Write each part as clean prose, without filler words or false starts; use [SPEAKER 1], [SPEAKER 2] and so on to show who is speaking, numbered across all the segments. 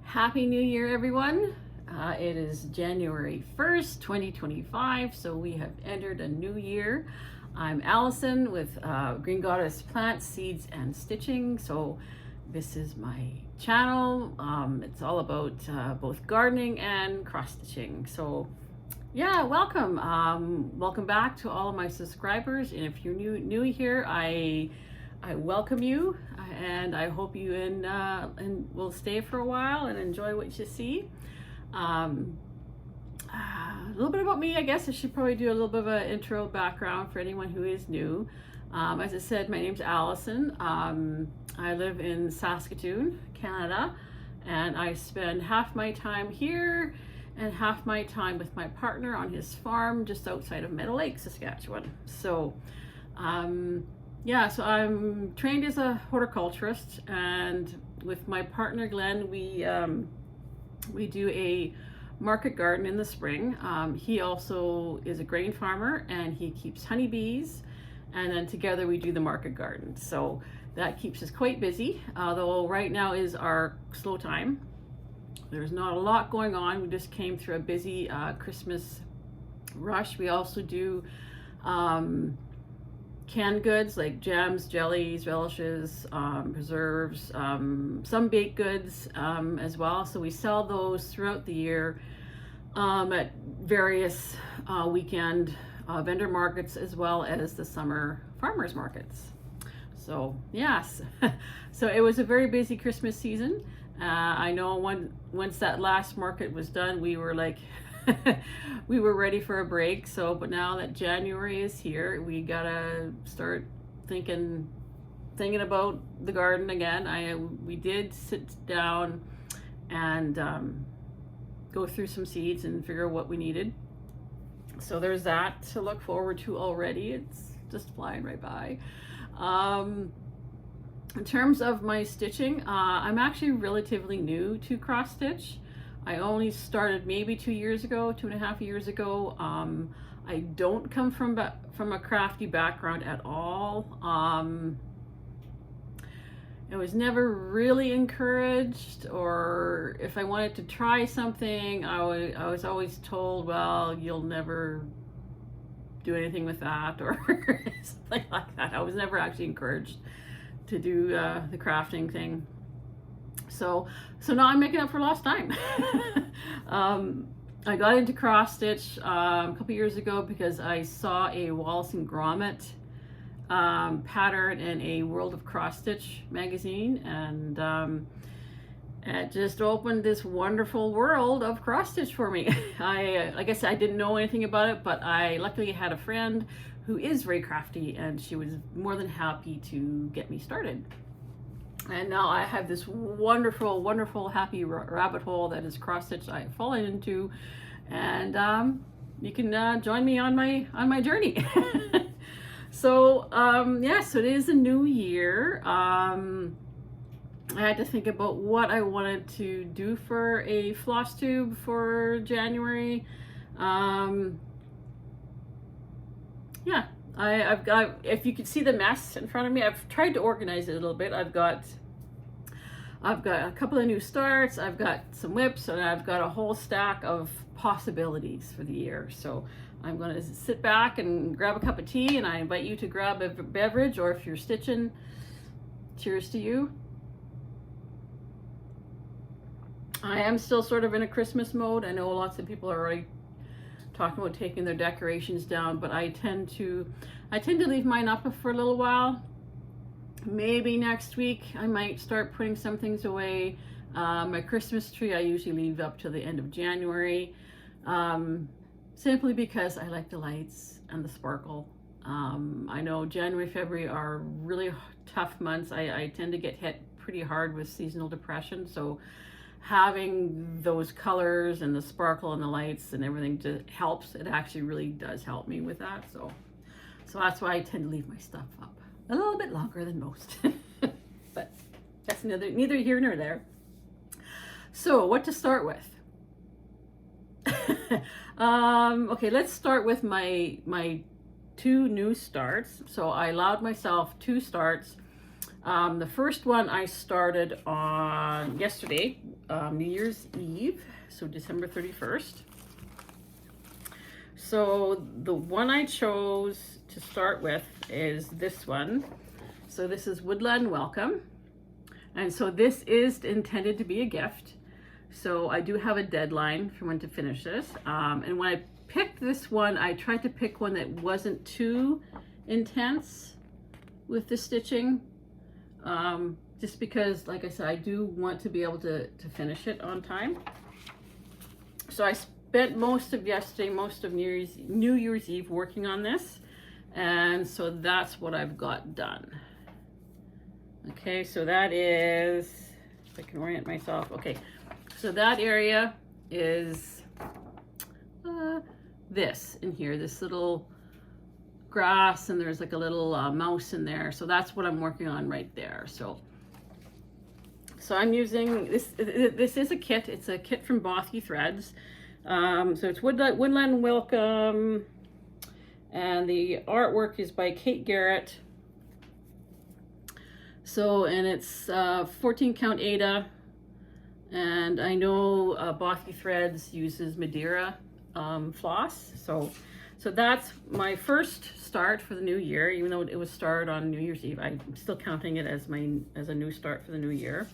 [SPEAKER 1] Happy New Year, everyone. It is January 1st, 2025, so we have entered a new year. I'm Allison with Green Goddess Plants, Seeds, and Stitching. So this is my channel. It's all about both gardening and cross-stitching. So yeah, welcome. Welcome back to all of my subscribers. And if you're new here, I welcome you, and I hope you and will stay for a while and enjoy what you see. A little bit about me, I guess I should probably do a little bit of an intro background for anyone who is new. As I said, my name's Allison. I live in Saskatoon, Canada, and I spend half my time here and half my time with my partner on his farm just outside of Meadow Lake, Saskatchewan. So yeah, so I'm trained as a horticulturist, and with my partner Glenn, we do a market garden in the spring. He also is a grain farmer, and he keeps honeybees, and then together we do the market garden. So that keeps us quite busy, although right now is our slow time. There's not a lot going on. We just came through a busy Christmas rush. We also do canned goods like jams, jellies, relishes, preserves, some baked goods as well. So we sell those throughout the year at various weekend vendor markets, as well as the summer farmers markets. So yes, so it was a very busy Christmas season. I know once that last market was done, we were like we were ready for a break. So but now that January is here, we gotta start thinking about the garden again. We did sit down and go through some seeds and figure out what we needed. So there's that to look forward to already. It's just flying right by. In terms of my stitching, I'm actually relatively new to cross stitch. I only started maybe 2 years ago, 2.5 years ago. I don't come from a crafty background at all. I was never really encouraged, or if I wanted to try something, I was always told, well, you'll never do anything with that, or something like that. I was never actually encouraged to do the crafting thing. So now I'm making up for lost time. I got into cross stitch a couple years ago because I saw a Wallace and Gromit pattern in a World of Cross Stitch magazine, and it just opened this wonderful world of cross stitch for me. Like I said, I didn't know anything about it, but I luckily had a friend who is very crafty, and she was more than happy to get me started. And now I have this wonderful, wonderful, happy rabbit hole that is cross stitch I've fallen into, and you can join me on my journey. So yeah, so it is a new year. I had to think about what I wanted to do for a Flosstube for January. Yeah, I've got, if you can see the mess in front of me, I've tried to organize it a little bit. I've got a couple of new starts, I've got some whips, and I've got a whole stack of possibilities for the year. So I'm going to sit back and grab a cup of tea, and I invite you to grab a beverage, or if you're stitching, cheers to you. I am still sort of in a Christmas mode. I know lots of people are already talking about taking their decorations down, but I tend to leave mine up for a little while. Maybe next week I might start putting some things away. My Christmas tree I usually leave up till the end of January, simply because I like the lights and the sparkle. I know January, February are really tough months. I tend to get hit pretty hard with seasonal depression, so having those colors and the sparkle and the lights and everything just helps. It actually really does help me with that. So that's why I tend to leave my stuff up a little bit longer than most. But that's neither here nor there. So what to start with? Okay, let's start with my 2 new starts. So I allowed myself 2 starts. The first one I started on yesterday, New Year's Eve, so December 31st. So the one I chose to start with is this one. So this is Woodland Welcome. And so this is intended to be a gift. So I do have a deadline for when to finish this. And when I picked this one, I tried to pick one that wasn't too intense with the stitching. Just because, like I said, I do want to be able to finish it on time. So I spent most of yesterday, most of New Year's Eve working on this. And so that's what I've got done. Okay, so that is, if I can orient myself, okay. So that area is this in here, this little grass, and there's like a little mouse in there. So that's what I'm working on right there. So I'm using this. This is a kit. It's a kit from Bothy Threads. So it's Woodland Welcome, and the artwork is by Kate Garrett. So, and it's 14 count Aida, and I know Bothy Threads uses Madeira floss. So that's my first start for the new year, even though it was started on New Year's Eve. I'm still counting it as a new start for the new year.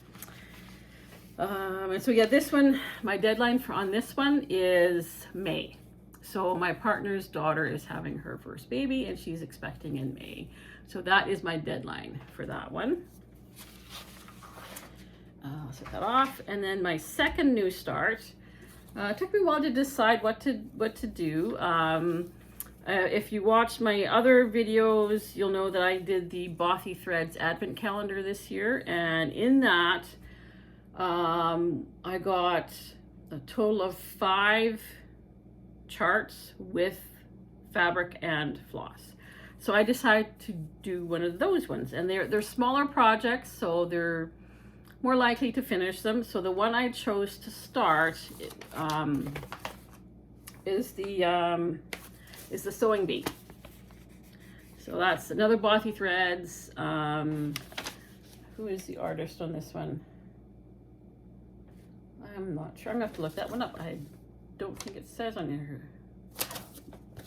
[SPEAKER 1] And so yeah, this one, my deadline on this one is May. So my partner's daughter is having her first baby and she's expecting in May. So that is my deadline for that one. I'll set that off. And then my second new start, it took me a while to decide what to do. If you watched my other videos, you'll know that I did the Bothy Threads Advent Calendar this year. And in that, I got a total of 5 charts with fabric and floss. So I decided to do one of those ones, and they're smaller projects, so they're more likely to finish them. So the one I chose to start is the Sewing Bee. So that's another Bothy Threads. Who is the artist on this one? I'm not sure. I'm gonna have to look that one up. I don't think it says on here.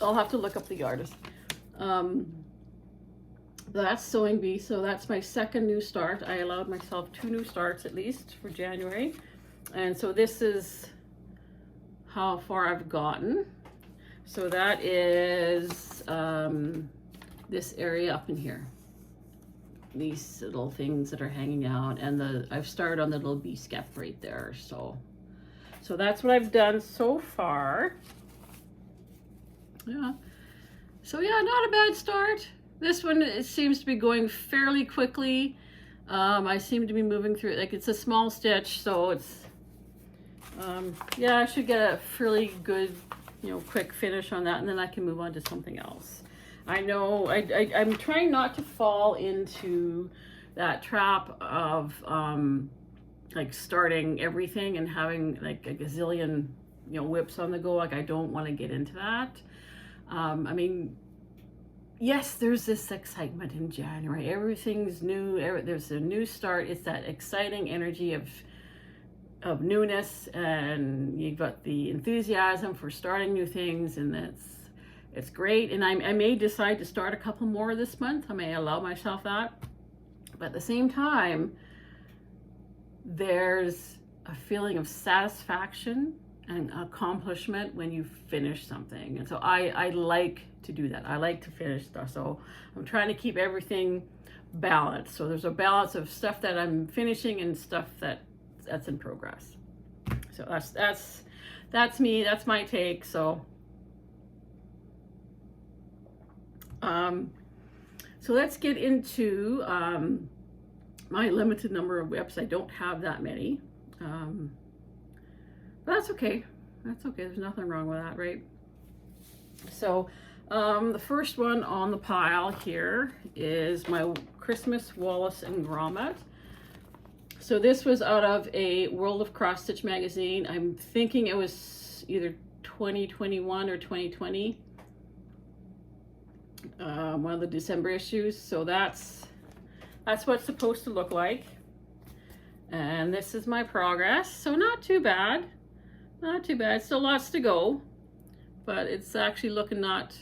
[SPEAKER 1] I'll have to look up the artist. That's Sewing Bee, so that's my second new start. I allowed myself 2 new starts at least for January. And so this is how far I've gotten. So that is this area up in here. These little things that are hanging out, and I've started on the little bee skep right there. So that's what I've done so far. Yeah. So yeah, not a bad start. This one, it seems to be going fairly quickly. I seem to be moving through it. Like, it's a small stitch, so it's, yeah, I should get a fairly good, quick finish on that, and then I can move on to something else. I know I'm trying not to fall into that trap of like starting everything and having like a gazillion whips on the go. Like, I don't want to get into that. I mean, yes, there's this excitement in January. Everything's new. There's a new start. It's that exciting energy of newness, and you've got the enthusiasm for starting new things, and it's great. And I may decide to start a couple more this month. I may allow myself that. But at the same time, there's a feeling of satisfaction and accomplishment when you finish something. And so I like to do that. I like to finish stuff. So I'm trying to keep everything balanced. So there's a balance of stuff that I'm finishing and stuff that's in progress. So that's me. That's my take. So so let's get into my limited number of whips. I don't have that many. But that's okay. That's okay. There's nothing wrong with that, right? So the first one on the pile here is my Christmas Wallace and Grommet. So this was out of a World of Cross Stitch magazine. I'm thinking it was either 2021 or 2020. One of the December issues. So that's what it's supposed to look like. And this is my progress. So not too bad. Not too bad. Still lots to go, but it's actually looking not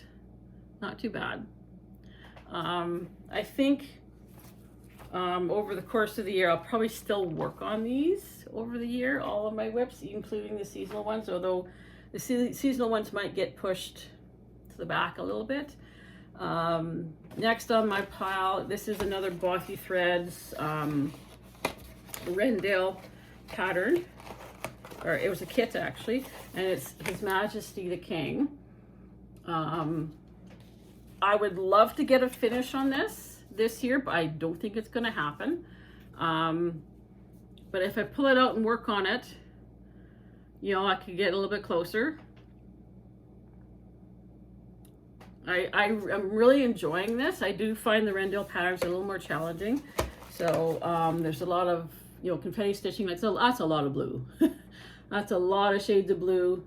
[SPEAKER 1] too bad. I think over the course of the year, I'll probably still work on these over the year, all of my whips, including the seasonal ones, although the seasonal ones might get pushed to the back a little bit. Next on my pile, this is another Bothy Threads Rendell pattern, or it was a kit actually, and it's His Majesty the King. I would love to get a finish on this year, but I don't think it's going to happen. But if I pull it out and work on it, you know, I could get a little bit closer. I'm really enjoying this. I do find the Rendell patterns a little more challenging. So there's a lot of, you know, confetti stitching. That's a lot of blue. That's a lot of shades of blue,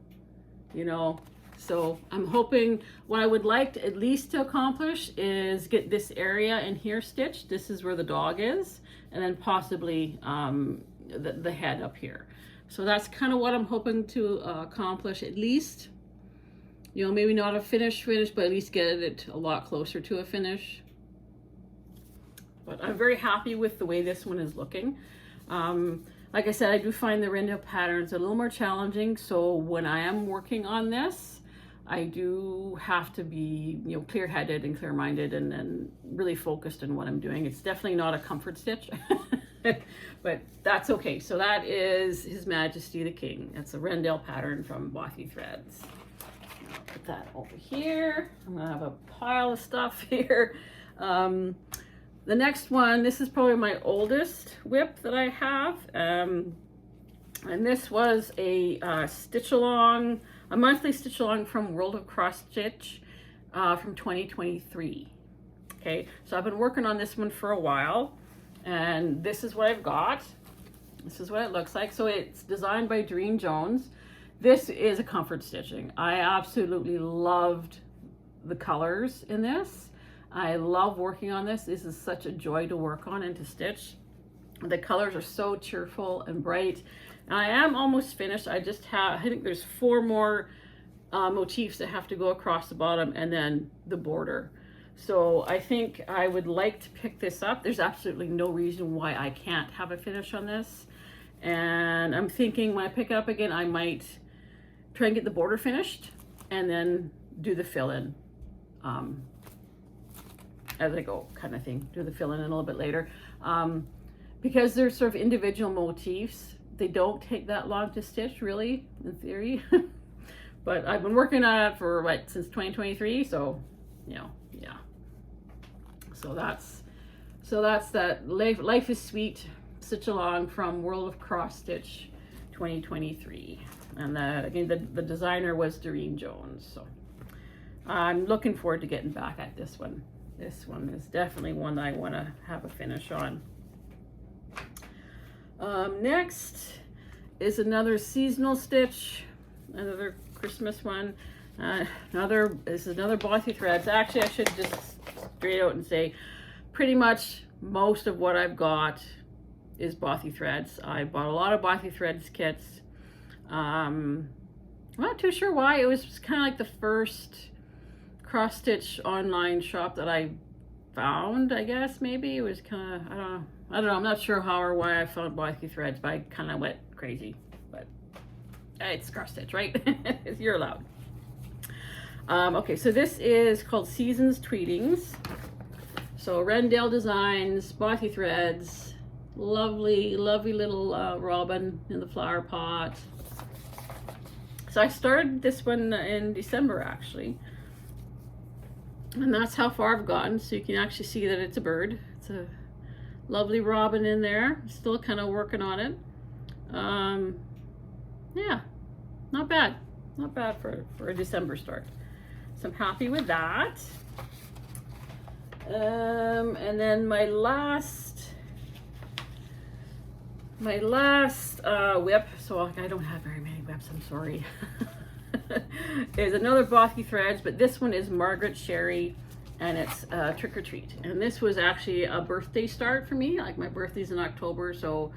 [SPEAKER 1] you know. So I'm hoping, what I would like to, at least to accomplish, is get this area in here stitched. This is where the dog is, and then possibly the head up here. So that's kind of what I'm hoping to accomplish, at least. You know, maybe not a finish, but at least get it a lot closer to a finish. But I'm very happy with the way this one is looking. Like I said, I do find the Rendell patterns a little more challenging. So when I am working on this, I do have to be, you know, clear-headed and clear-minded and really focused on what I'm doing. It's definitely not a comfort stitch, but that's okay. So that is His Majesty the King. That's a Rendell pattern from Bothy Threads. I'll put that over here. I'm gonna have a pile of stuff here. The next one, this is probably my oldest whip that I have. And this was a stitch along, a monthly stitch along from World of Cross Stitch from 2023. Okay, so I've been working on this one for a while, and this is what I've got. This is what it looks like. So it's designed by Doreen Jones. This is a comfort stitching. I absolutely loved the colors in this. I love working on this. This is such a joy to work on and to stitch. The colors are so cheerful and bright. And I am almost finished. I just have, I think there's 4 more motifs that have to go across the bottom, and then the border. So I think I would like to pick this up. There's absolutely no reason why I can't have a finish on this. And I'm thinking when I pick it up again, I might try and get the border finished and then do the fill-in as I go, kind of thing. Do the fill-in a little bit later. Because they're sort of individual motifs, they don't take that long to stitch, really, in theory. But I've been working on it for, what, since 2023, so, you know, yeah. So that's that Life is Sweet stitch along from World of Cross Stitch 2023. And again, the designer was Doreen Jones. So I'm looking forward to getting back at this one. This one is definitely one that I want to have a finish on. Next is another seasonal stitch, another Christmas one. This is another Bothy Threads. Actually, I should just straight out and say pretty much most of what I've got is Bothy Threads. I bought a lot of Bothy Threads kits. I'm not too sure why. It was kind of like the first cross stitch online shop that I found, I guess. Maybe it was kind of, I don't know. I'm not sure how or why I found Bothy Threads, but I kind of went crazy. But it's cross stitch, right? You're allowed. Okay, so this is called Seasons Tweetings. So Rendell Designs, Bothy Threads, lovely, lovely little robin in the flower pot. So I started this one in December, actually. And that's how far I've gotten. So you can actually see that it's a bird. It's a lovely robin in there. Still kind of working on it. Yeah, not bad. Not bad for a December start. So I'm happy with that. And then my last whip, so I don't have very many whips, I'm sorry, is another Bothy Threads, but this one is Margaret Sherry, and it's Trick or Treat. And this was actually a birthday start for me. Like, my birthday's in October, so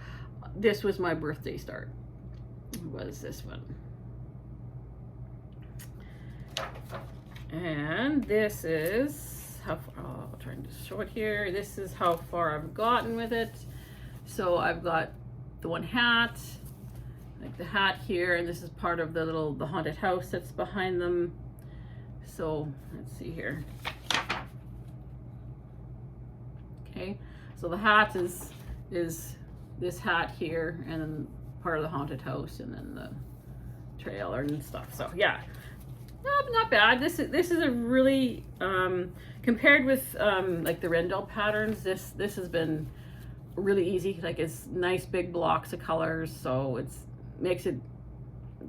[SPEAKER 1] this was my birthday start. Was this one. And this is how far, oh, I'm trying to show it here. This is how far I've gotten with it. So I've got the one hat, like the hat here, and this is part of the haunted house that's behind them. So let's see here. Okay, so the hat is this hat here, and then part of the haunted house, and then the trailer and stuff. So yeah, not bad. This is a really compared with like the Rendell patterns. This has been really easy. Like, it's nice big blocks of colors, so it's makes it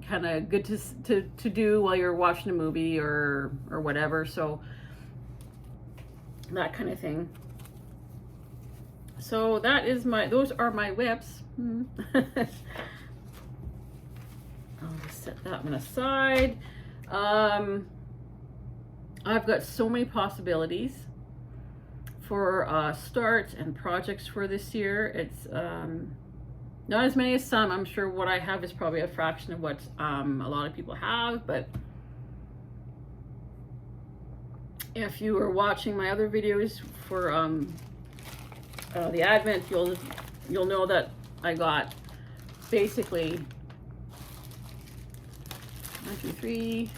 [SPEAKER 1] kind of good to do while you're watching a movie or whatever. So that kind of thing. So that is those are my whips. I'll just set that one aside. I've got so many possibilities for starts and projects for this year. It's not as many as some. I'm sure what I have is probably a fraction of what a lot of people have, but if you were watching my other videos for the Advent, you'll know that I got basically 1, 2, 3,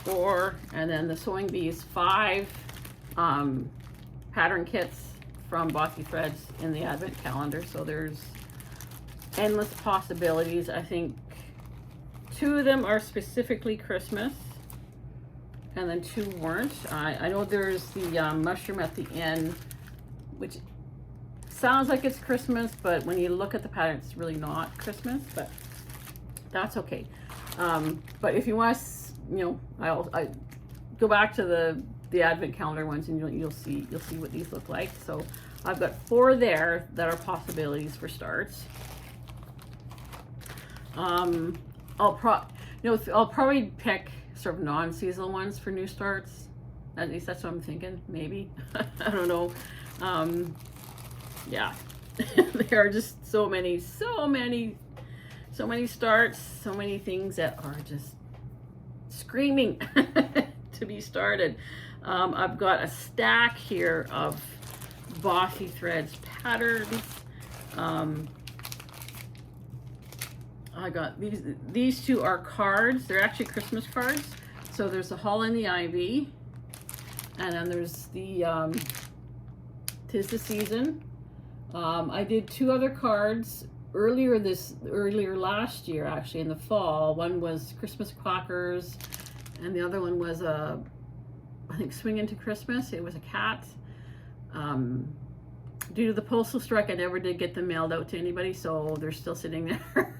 [SPEAKER 1] 4, and then the Sewing Bees 5 pattern kits from Bossy Threads in the Advent calendar. So there's endless possibilities. I think 2 of them are specifically Christmas, and then 2 weren't. I know there's the mushroom at the end, which sounds like it's Christmas, but when you look at the pattern, it's really not Christmas, but that's okay. But if you want to, you know, I go back to the Advent calendar ones, and you'll see what these look like. So I've got 4 there that are possibilities for starts. I'll probably pick sort of non-seasonal ones for new starts. At least that's what I'm thinking. Maybe I don't know. Yeah, there are just so many starts, so many things that are just screaming to be started. I've got a stack here of Bossy Threads patterns. I got these 2 are cards. They're actually Christmas cards. So there's the Hall in the Ivy, and then there's the 'Tis the Season. I did 2 other cards earlier last year, actually, in the fall. One was Christmas Quackers, and the other one was I think Swing Into Christmas. It was a cat. Due to the postal strike, I never did get them mailed out to anybody, so they're still sitting there.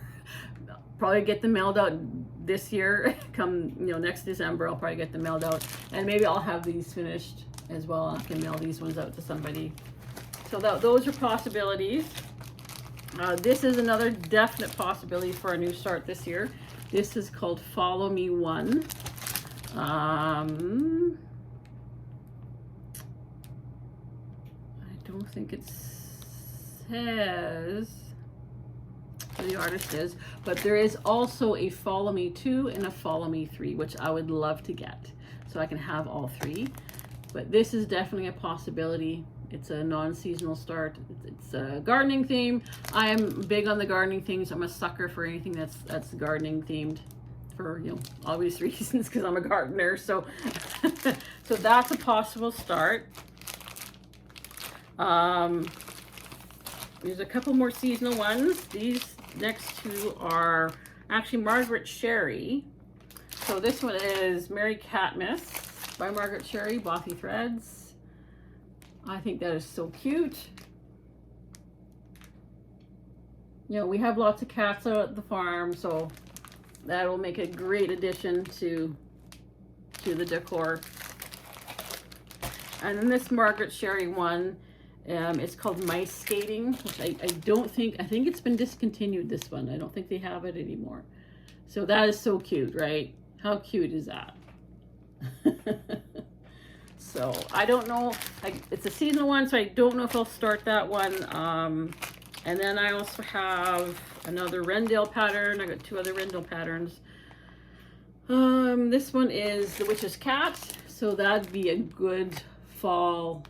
[SPEAKER 1] Probably get them mailed out this year. Come, next December, I'll probably get them mailed out, and maybe I'll have these finished as well. I can mail these ones out to somebody. So those are possibilities. This is another definite possibility for a new start this year. This is called Follow Me 1. I don't think it says who the artist is, but there is also a Follow Me 2 and a Follow Me 3, which I would love to get, so I can have all 3. But this is definitely a possibility. It's a non-seasonal start. It's a gardening theme. I am big on the gardening themes. I'm a sucker for anything that's gardening themed, for obvious reasons, because I'm a gardener. So so that's a possible start. There's a couple more seasonal ones. These next 2 are actually Margaret Sherry. So this one is Merry Catmas by Margaret Sherry, Bossy Threads. I think that is so cute. We have lots of cats out at the farm, so that will make a great addition to the decor. And then this Margaret Sherry one, it's called Mice Skating, which I think it's been discontinued, this one. I don't think they have it anymore. So that is so cute, right? How cute is that? So I don't know, it's a seasonal one, so I don't know if I'll start that one. And then I also have another Rendell pattern. I got 2 other Rendell patterns. This one is the Witch's Cat. So that'd be a good fall,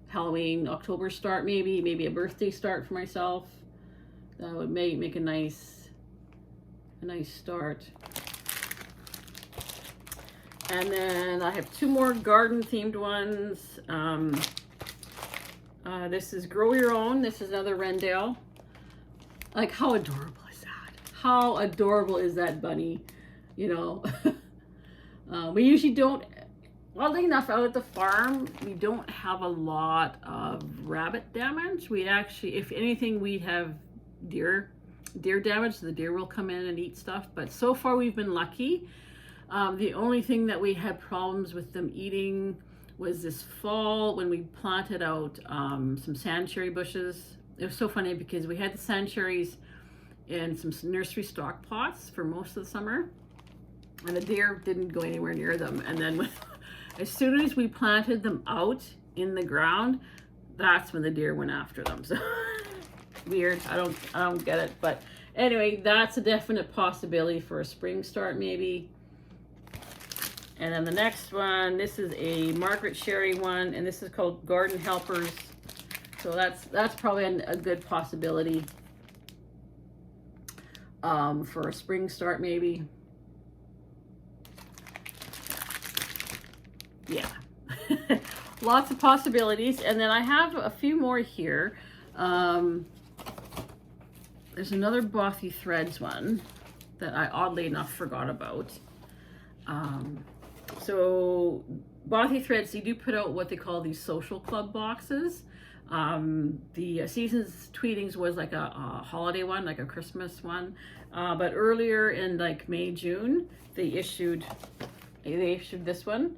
[SPEAKER 1] Halloween, October start, maybe a birthday start for myself. That would make a nice start. And then I have 2 more garden themed ones. This is Grow Your Own. This is another Rendell. Like, how adorable is that? How adorable is that bunny? You know, we usually don't, oddly enough, out at the farm, we don't have a lot of rabbit damage. We actually, if anything, we have deer damage. The deer will come in and eat stuff. But so far, we've been lucky. The only thing that we had problems with them eating was this fall when we planted out some sand cherry bushes. It was so funny because we had the sand cherries in some nursery stock pots for most of the summer, and the deer didn't go anywhere near them. And then as soon as we planted them out in the ground, that's when the deer went after them. So weird. I don't get it. But anyway, that's a definite possibility for a spring start maybe. And then the next one, this is a Margaret Sherry one, and this is called Garden Helpers. So that's probably a good possibility for a spring start maybe. Yeah, lots of possibilities. And then I have a few more here. There's another Bothy Threads one that I oddly enough forgot about. So Bothy Threads, they do put out what they call these social club boxes. The Seasons Tweetings was like a holiday one, like a Christmas one. But earlier in like May, June, they issued this one.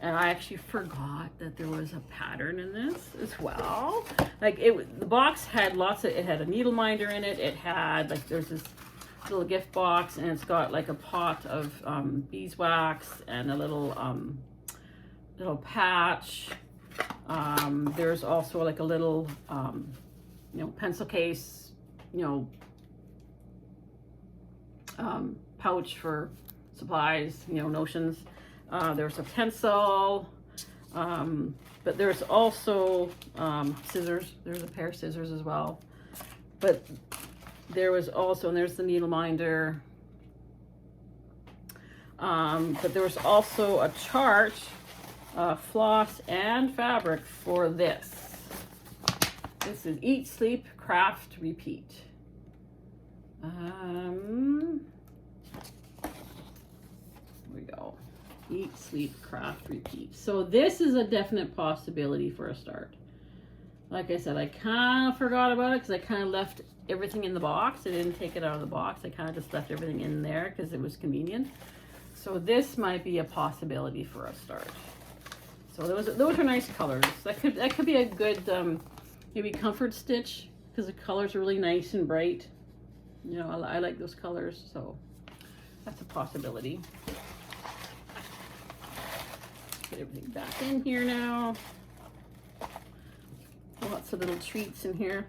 [SPEAKER 1] And I actually forgot that there was a pattern in this as well. Like the box had it had a needle minder in it. It had like, there's this little gift box, and it's got like a pot of beeswax and a little patch. There's also like a little pencil case, pouch for supplies, notions. There's a pencil, but there's also scissors. There's a pair of scissors as well. But there was also, and there's the needle minder. But there was also a chart, floss and fabric for this. This is Eat, Sleep, Craft, Repeat. Here we go. Eat, Sleep, Craft, Repeat. So this is a definite possibility for a start. Like I said, I kind of forgot about it because I kind of left everything in the box. I didn't take it out of the box. I kind of just left everything in there because it was convenient. So this might be a possibility for a start. So those are nice colors. That could be a good maybe comfort stitch because the colors are really nice and bright. I like those colors, so that's a possibility. Get everything back in here now. Lots of little treats in here.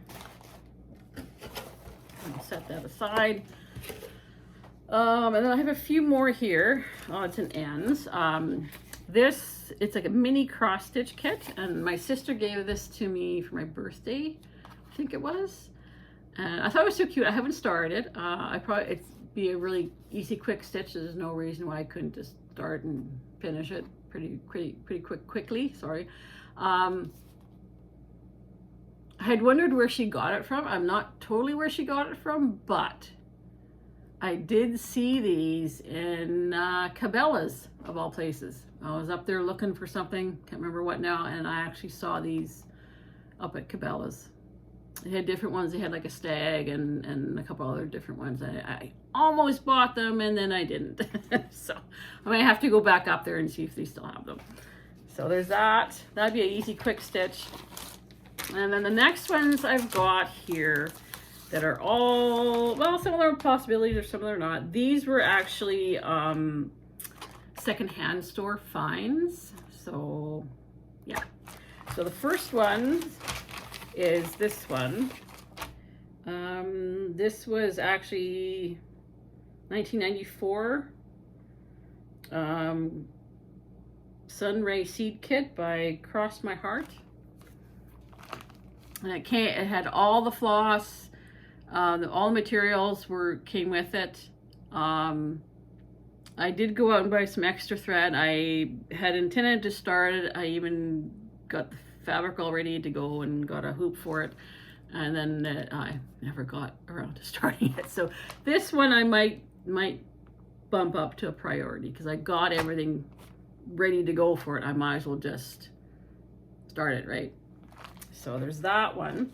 [SPEAKER 1] I'll set that aside. And then I have a few more here, odds and ends. It's like a mini cross stitch kit, and my sister gave this to me for my birthday, I think it was. And I thought it was so cute. I haven't started. It'd be a really easy, quick stitch. There's no reason why I couldn't just start and finish it pretty quickly. Sorry. I had wondered where she got it from. I'm not totally where she got it from, but I did see these in Cabela's, of all places. I was up there looking for something, can't remember what now, and I actually saw these up at Cabela's. They had different ones. They had like a stag and a couple other different ones. I almost bought them, and then I didn't. So I might have to go back up there and see if they still have them. So there's that. That'd be an easy, quick stitch. And then the next ones I've got here that are all, well, some of them are possibilities or some of them are not. These were actually secondhand store finds. So yeah. So the first one is this one. This was actually 1994. Sunray Seed Kit by Cross My Heart. And it had all the floss, all the materials came with it. I did go out and buy some extra thread. I had intended to start it. I even got the fabric all ready to go and got a hoop for it. And then I never got around to starting it. So this one I might bump up to a priority because I got everything ready to go for it. I might as well just start it, right? So there's that one.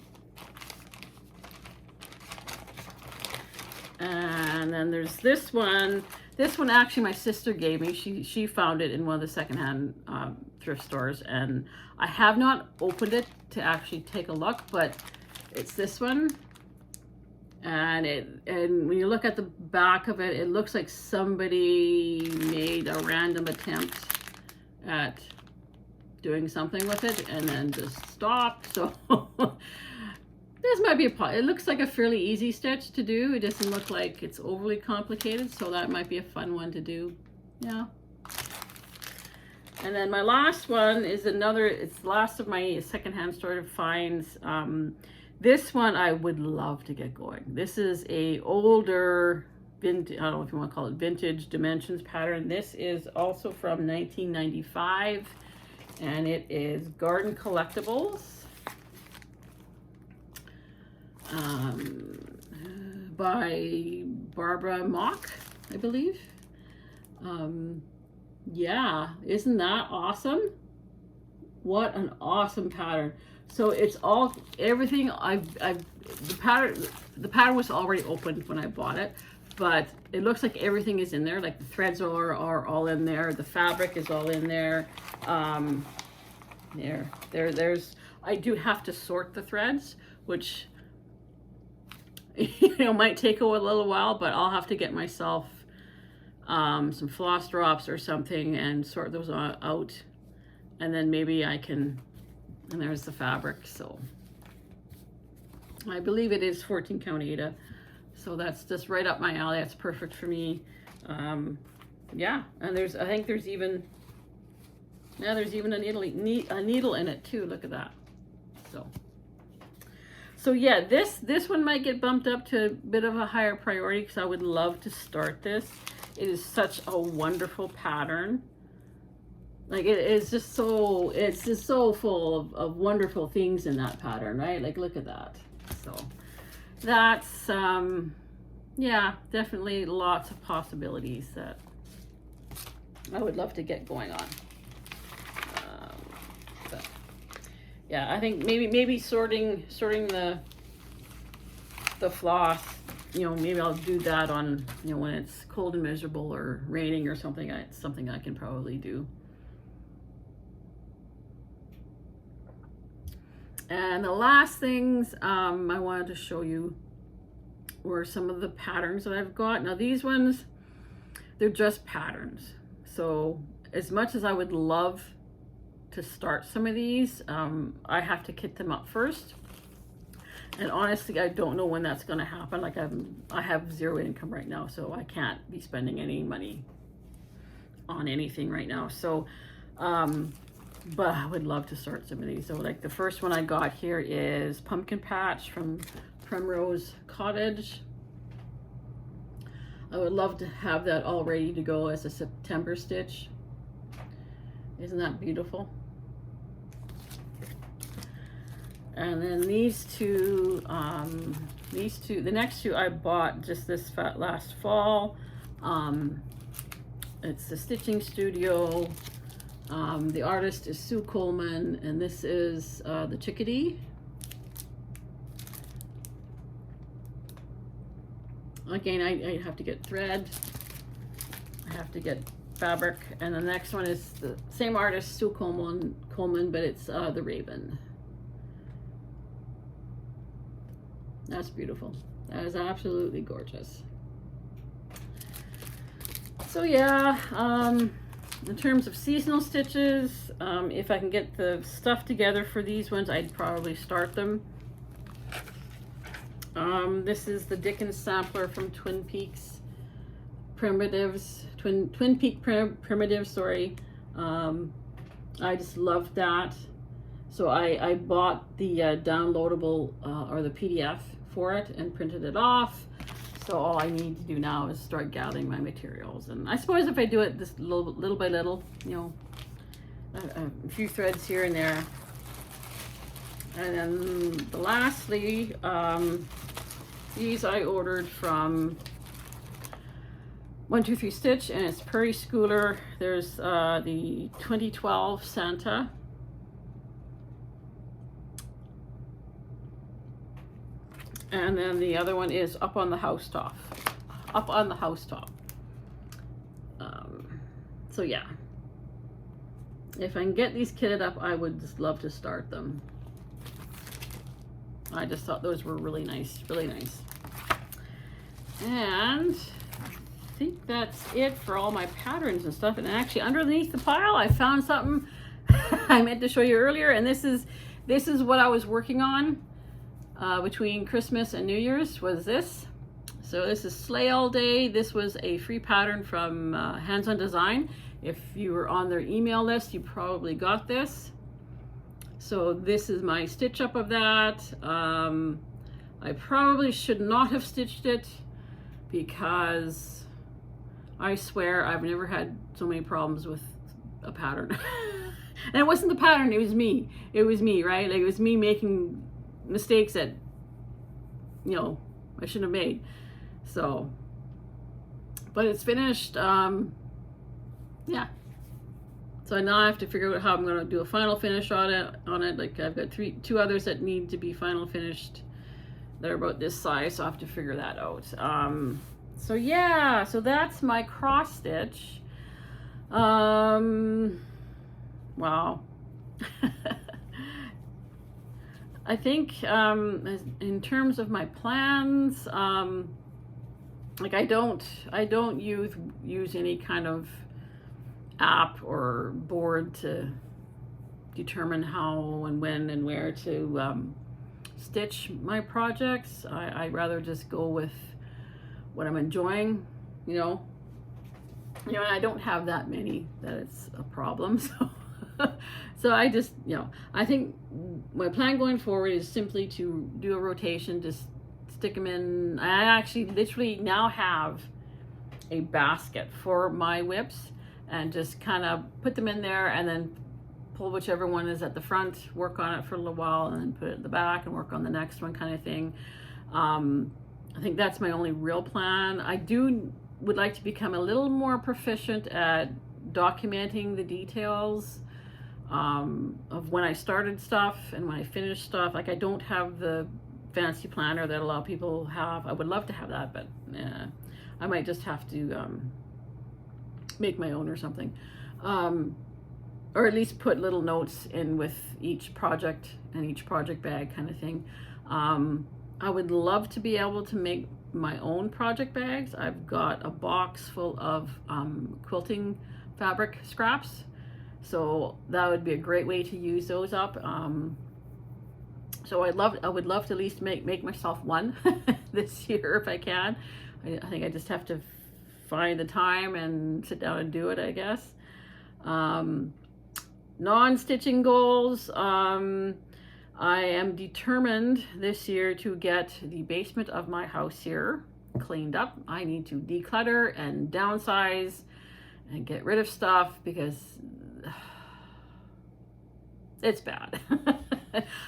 [SPEAKER 1] And then there's this one. This one actually my sister gave me. She found it in one of the secondhand thrift stores, and I have not opened it to actually take a look, but it's this one. And when you look at the back of it, it looks like somebody made a random attempt at doing something with it and then just stopped. So this might be it looks like a fairly easy stitch to do. It doesn't look like it's overly complicated, so that might be a fun one to do. Yeah. And then my last one is it's the last of my secondhand store finds. This one I would love to get going. This is a older vintage, I don't know if you want to call it vintage dimensions pattern. This is also from 1995, and it is Garden Collectibles. By Barbara Mock, I believe. Yeah, isn't that awesome? What an awesome pattern. So it's everything the pattern was already opened when I bought it, but it looks like everything is in there. Like the threads are all in there. The fabric is all in there. There's I do have to sort the threads, which might take a little while, but I'll have to get myself some floss drops or something and sort those out, and then maybe I can. And there's the fabric. So I believe it is 14 count Aida, so that's just right up my alley. That's perfect for me. Yeah, and I think there's even a needle in it too. Look at that. So yeah, this one might get bumped up to a bit of a higher priority because I would love to start this. It is such a wonderful pattern. Like it's just so full of wonderful things in that pattern, right? Like look at that. So that's yeah, definitely lots of possibilities that I would love to get going on. But yeah, I think maybe sorting the floss, maybe I'll do that on when it's cold and miserable or raining or something. It's something I can probably do. And the last things I wanted to show you were some of the patterns that I've got. Now these ones, they're just patterns. So as much as I would love to start some of these, I have to kit them up first. And honestly, I don't know when that's going to happen. Like I have zero income right now, so I can't be spending any money on anything right now. So, but I would love to start some of these. So like the first one I got here is Pumpkin Patch from Primrose Cottage. I would love to have that all ready to go as a September stitch. Isn't that beautiful? And then these two, the next two I bought just this last fall. It's the Stitching Studio. The artist is Sue Coleman, and this is the Chickadee. Again, I have to get thread. I have to get fabric, and the next one is the same artist, Sue Coleman, but it's the Raven. That's beautiful. That is absolutely gorgeous. So yeah, in terms of seasonal stitches, if I can get the stuff together for these ones, I'd probably start them. This is the Dickens sampler from Twin Peaks Primitives, Twin Peak Primitives, sorry. I just loved that. So I bought the downloadable or the PDF for it and printed it off. So all I need to do now is start gathering my materials. And I suppose if I do it just little by little, you know, a few threads here and there. And then lastly, these I ordered from 123 Stitch, and it's Prairie Schooler. There's the 2012 Santa. And then the other one is Up on the Housetop. Up on the Housetop. So yeah. If I can get these kitted up, I would just love to start them. I just thought those were really nice, really nice. And I think that's it for all my patterns and stuff. And actually underneath the pile, I found something I meant to show you earlier. And this is what I was working on between Christmas and New Year's was this. So this is Slay All Day. This was a free pattern from Hands On Design. If you were on their email list, you probably got this. So this is my stitch up of that. I probably should not have stitched it because I swear I've never had so many problems with a pattern. And it wasn't the pattern, it was me. It was me, right? Like it was me making mistakes that, you know, I shouldn't have made. So, but it's finished. Yeah. So now I have to figure out how I'm going to do a final finish on it. Like I've got two others that need to be final finished that are about this size, so I have to figure that out. So yeah, so that's my cross stitch. Wow. I think in terms of my plans, like I don't use any kind of app or board to determine how and when and where to stitch my projects. I'd rather just go with what I'm enjoying, you know. And I don't have that many that it's a problem. So I just, I think my plan going forward is simply to do a rotation, just stick them in. I actually literally now have a basket for my whips and just kind of put them in there and then pull whichever one is at the front, work on it for a little while, and then put it at the back and work on the next one, kind of thing. I think that's my only real plan. I would like to become a little more proficient at documenting the details of when I started stuff and when I finished stuff. Like I don't have the fancy planner that a lot of people have. I would love to have that, but I might just have to make my own or something, or at least put little notes in with each project and each project bag kind of thing. I would love to be able to make my own project bags. I've got a box full of quilting fabric scraps, so that would be a great way to use those up. So I would love to at least make myself one this year if I can. I think I just have to find the time and sit down and do it, I guess. Non-stitching goals. I am determined this year to get the basement of my house here cleaned up. I need to declutter and downsize and get rid of stuff because it's bad.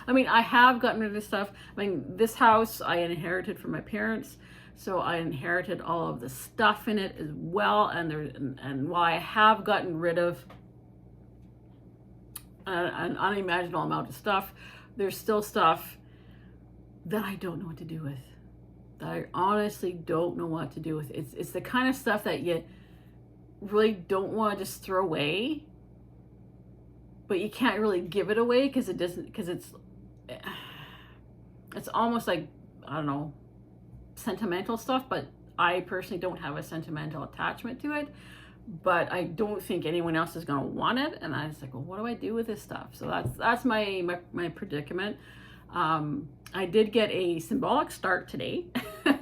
[SPEAKER 1] I mean, I have gotten rid of stuff. I mean, this house I inherited from my parents, so I inherited all of the stuff in it as well. And while I have gotten rid of an unimaginable amount of stuff, there's still stuff that I don't know what to do with. That I honestly don't know what to do with. It's the kind of stuff that you really don't want to just throw away, but you can't really give it away because it's almost like, I don't know, sentimental stuff, but I personally don't have a sentimental attachment to it. But I don't think anyone else is going to want it, and I was like, well, what do I do with this stuff? So that's my predicament. I did get a symbolic start today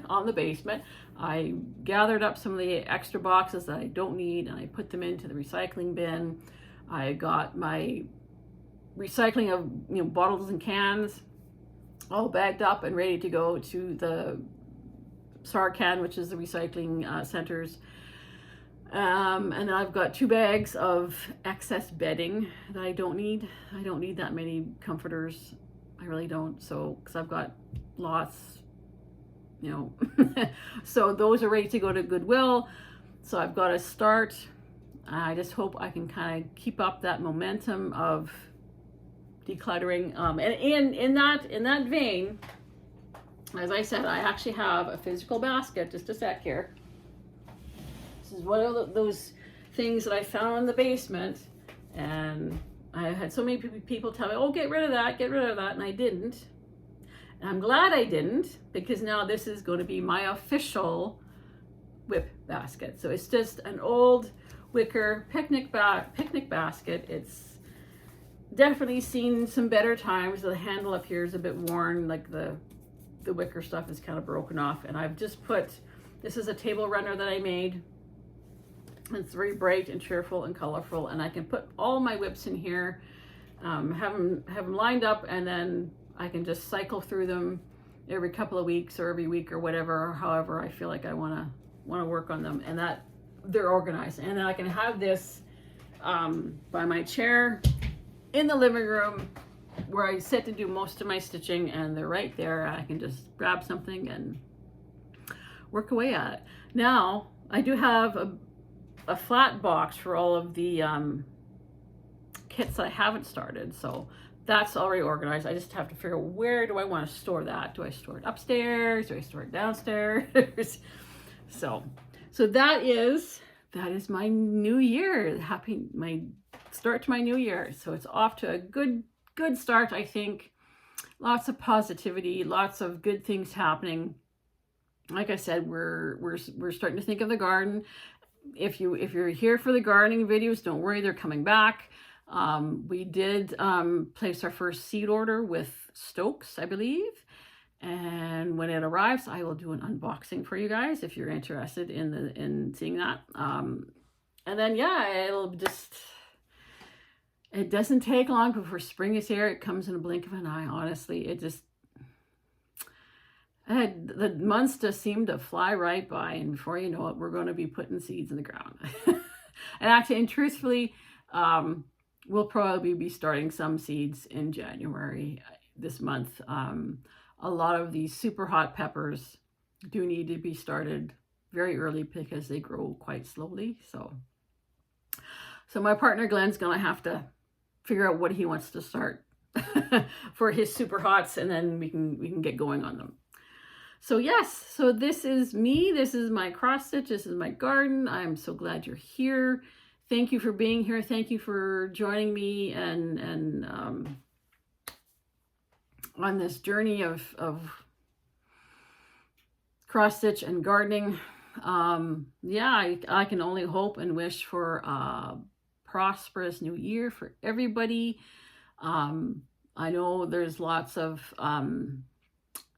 [SPEAKER 1] on the basement. I gathered up some of the extra boxes that I don't need and I put them into the recycling bin. I got my recycling of bottles and cans all bagged up and ready to go to the SARCAN, which is the recycling centers. And then I've got 2 bags of excess bedding that I don't need. I don't need that many comforters. I really don't. So, because I've got lots, so those are ready to go to Goodwill. So I've got to start. I just hope I can kind of keep up that momentum of decluttering. And in that vein, as I said, I actually have a physical basket. Just a sec here. This is one of those things that I found in the basement, and I had so many people tell me, oh, get rid of that, and I didn't. And I'm glad I didn't, because now this is going to be my official whip basket. So it's just an old wicker picnic basket. It's definitely seen some better times. The handle up here is a bit worn, like the wicker stuff is kind of broken off. And I've just put, this is a table runner that I made. It's very bright and cheerful and colorful, and I can put all my whips in here, have them lined up, and then I can just cycle through them every couple of weeks or every week or whatever, or however I feel like I want to work on them, and that they're organized. And then I can have this by my chair in the living room where I sit to do most of my stitching, and they're right there. I can just grab something and work away at it. Now I do have a flat box for all of the kits that I haven't started, so that's already organized. I just have to figure out, where do I want to store that? Do I store it upstairs? Do I store it downstairs? so that is my new year. My start to my new year. So it's off to a good start, I think. Lots of positivity, lots of good things happening. Like I said, we're starting to think of the garden. If you're here for the gardening videos, don't worry, they're coming back. We did place our first seed order with Stokes, I believe. And when it arrives, I will do an unboxing for you guys if you're interested in seeing that. And then, yeah, it doesn't take long before spring is here. It comes in a blink of an eye, honestly. The months just seem to fly right by, and before you know it, we're going to be putting seeds in the ground. And truthfully, we'll probably be starting some seeds in January this month. A lot of these super hot peppers do need to be started very early because they grow quite slowly. So my partner Glenn's going to have to figure out what he wants to start for his super hots, and then we can get going on them. So yes, so this is me. This is my cross stitch. This is my garden. I'm so glad you're here. Thank you for being here. Thank you for joining me and on this journey of cross stitch and gardening. Yeah, I can only hope and wish for a prosperous new year for everybody. I know there's lots of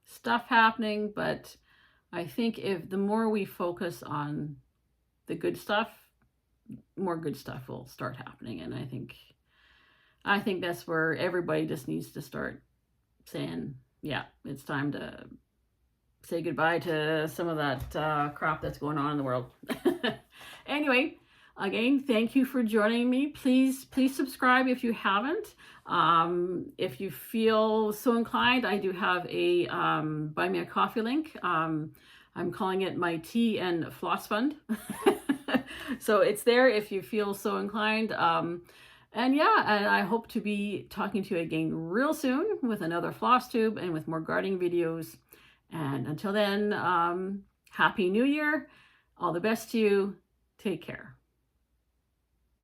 [SPEAKER 1] stuff happening, but I think if the more we focus on the good stuff, more good stuff will start happening. And I think that's where everybody just needs to start saying, yeah, it's time to say goodbye to some of that crap that's going on in the world. Anyway, again, thank you for joining me. Please subscribe if you haven't. If you feel so inclined, I do have a buy me a coffee link. I'm calling it my tea and floss fund. So it's there if you feel so inclined. And yeah, and I hope to be talking to you again real soon with another Flosstube and with more gardening videos. And until then, Happy New Year. All the best to you. Take care.